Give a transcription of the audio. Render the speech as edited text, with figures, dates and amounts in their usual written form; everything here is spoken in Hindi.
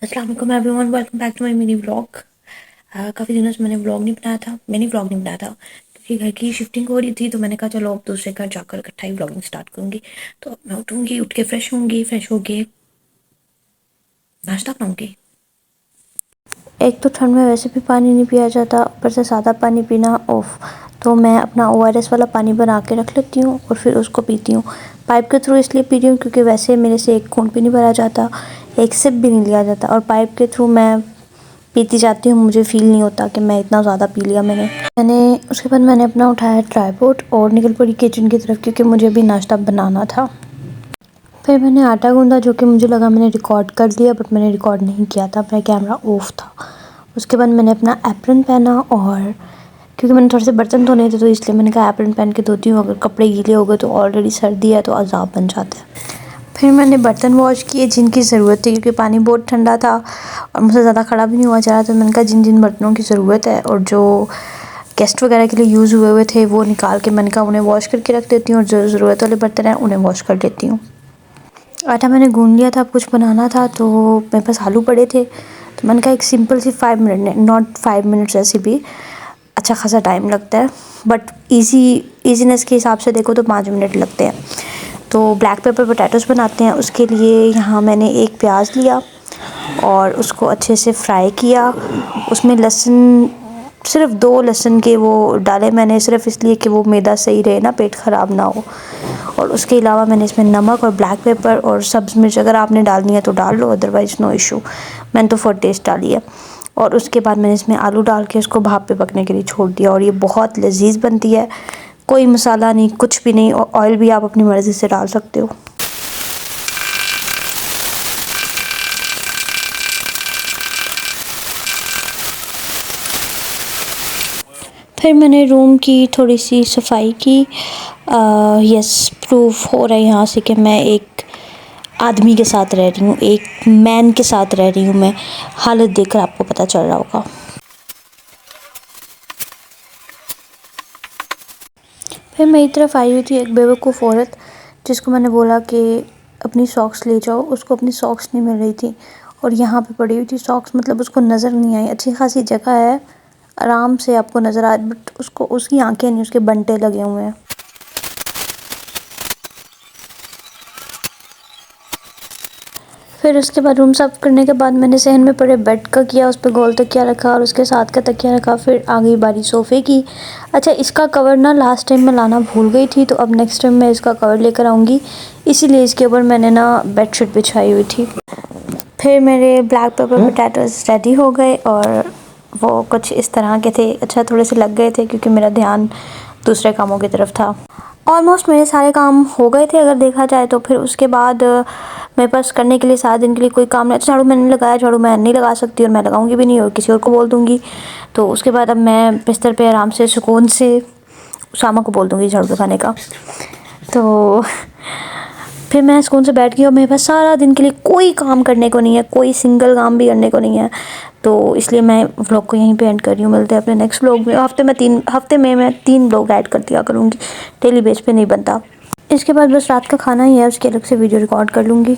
अस्सलाम वालेकुम everyone, welcome back to my mini vlog. काफ़ी दिनों से मैंने व्लॉग नहीं बनाया था, मैंने व्लॉग नहीं बनाया था क्योंकि घर की शिफ्टिंग हो रही थी। तो मैंने कहा चलो अब दूसरे घर जाकर इकट्ठा ही व्लॉगिंग स्टार्ट करूँगी। तो अब मैं उठूँगी, उठ के फ्रेश होंगी, फ्रेश होके नाश्ता बनाऊँगी। एक तो ठंड में वैसे भी पानी नहीं पिया जाता, ऊपर से सादा पानी पीना ऑफ। तो मैं अपना ORS वाला पानी बना के रख लेती हूँ और फिर उसको पीती हूँ। पाइप के थ्रू इसलिए पी रही हूँ क्योंकि वैसे मेरे से एक घूंट भी नहीं भरा जाता, एक सिप भी नहीं लिया जाता, और पाइप के थ्रू मैं पीती जाती हूँ, मुझे फ़ील नहीं होता कि मैं इतना ज़्यादा पी लिया मैंने उसके बाद मैंने अपना उठाया ट्राइपॉड और निकल पड़ी किचन की तरफ क्योंकि मुझे भी नाश्ता बनाना था। फिर मैंने आटा गूंदा, जो कि मुझे लगा मैंने रिकॉर्ड कर लिया, बट मैंने रिकॉर्ड नहीं किया था, मेरा कैमरा ऑफ था। उसके बाद मैंने अपना एप्रन पहना, और क्योंकि मैंने थोड़े से बर्तन धोने थे तो इसलिए मैंने कहा एप्रन पहन के धोती हूँ, अगर कपड़े गीले हो गए तो ऑलरेडी सर्दी है तो अज़ाब बन जाता है। फिर मैंने बर्तन वॉश किए जिनकी ज़रूरत थी, क्योंकि पानी बहुत ठंडा था और मुझसे ज़्यादा खड़ा भी नहीं हुआ जा रहा। तो मैंने कहा जिन जिन बर्तनों की ज़रूरत है और जो गेस्ट वगैरह के लिए यूज़ हुए हुए थे वो निकाल के मैंने कहा उन्हें वॉश करके रख देती हूँ, और जो ज़रूरत वाले बर्तन हैं उन्हें वॉश कर देती हूँ। आटा मैंने गूंद लिया था, कुछ बनाना था तो मेरे पास आलू पड़े थे, तो मैंने कहा एक सिंपल सी 5 मिनट, नॉट 5 मिनट्स, ऐसे भी अच्छा खासा टाइम लगता है, बट ईजीनेस के हिसाब से देखो तो 5 मिनट लगते हैं। तो ब्लैक पेपर पोटैटोज़ बनाते हैं। उसके लिए यहाँ मैंने एक प्याज लिया और उसको अच्छे से फ्राई किया। उसमें लहसुन, सिर्फ 2 लहसुन के वो डाले मैंने, सिर्फ इसलिए कि वो मैदा सही रहे ना, पेट ख़राब ना हो। और उसके अलावा मैंने इसमें नमक और ब्लैक पेपर और सब्ज़ मिर्च अगर आपने डालनी है तो डाल लो, अदरवाइज़ नो इशू। मैंने तो फॉर टेस्ट डाली है। और उसके बाद मैंने इसमें आलू डाल के उसको भाप पे पकने के लिए छोड़ दिया, और ये बहुत लजीज बनती है। कोई मसाला नहीं, कुछ भी नहीं, और ऑयल भी आप अपनी मर्ज़ी से डाल सकते हो। फिर मैंने रूम की थोड़ी सी सफाई की। यस, प्रूफ हो रहा है यहाँ से कि मैं एक आदमी के साथ रह रही हूँ, एक मैन के साथ रह रही हूँ मैं। हालत देखकर आपको पता चल रहा होगा। फिर मेरी तरफ आई हुई थी एक बेवकूफ़ औरत, जिसको मैंने बोला कि अपनी सॉक्स ले जाओ। उसको अपनी सॉक्स नहीं मिल रही थी और यहाँ पे पड़ी हुई थी सॉक्स, मतलब उसको नज़र नहीं आई। अच्छी खासी जगह है, आराम से आपको नज़र आ, बट उसको, उसकी आंखें नहीं, उसके बंटे लगे हुए हैं। फिर उसके बाद रूम साफ़ करने के बाद मैंने सहन में पड़े बेड का किया, उस पर गोल तकिया रखा और उसके साथ का तकिया रखा। फिर आ गई बारी सोफ़े की। अच्छा, इसका कवर ना लास्ट टाइम मैं लाना भूल गई थी, तो अब नेक्स्ट टाइम मैं इसका कवर लेकर आऊँगी, इसीलिए इसके ऊपर मैंने ना बेडशीट बिछाई हुई थी। फिर मेरे ब्लैक पेपर पोटैटोज़ रेडी हो गए और वो कुछ इस तरह के थे। अच्छा, थोड़े से लग गए थे क्योंकि मेरा ध्यान दूसरे कामों की तरफ था। ऑलमोस्ट मेरे सारे काम हो गए थे अगर देखा जाए तो। फिर उसके बाद मेरे पास करने के लिए सारा दिन के लिए कोई काम नहीं। अच्छा, झाड़ू मैंने लगाया, झाड़ू मैं नहीं लगा सकती और मैं लगाऊंगी भी नहीं, और किसी और को बोल दूंगी। तो उसके बाद अब मैं बिस्तर पे आराम से सुकून से शामा को बोल दूंगी झाड़ू लगाने का। तो फिर मैं सुकून से बैठ गई और मेरे पास सारा दिन के लिए कोई काम करने को नहीं है, कोई सिंगल काम भी करने को नहीं है। तो इसलिए मैं व्लॉग को यहीं पे एंड कर रही हूँ। मिलते हैं अपने नेक्स्ट व्लॉग में। हफ्ते में मैं 3 व्लॉग ऐड कर दिया करूँगी, डेली बेस पे नहीं बनता। इसके बाद बस रात का खाना ही है, उसकी अलग से वीडियो रिकॉर्ड कर लूँगी।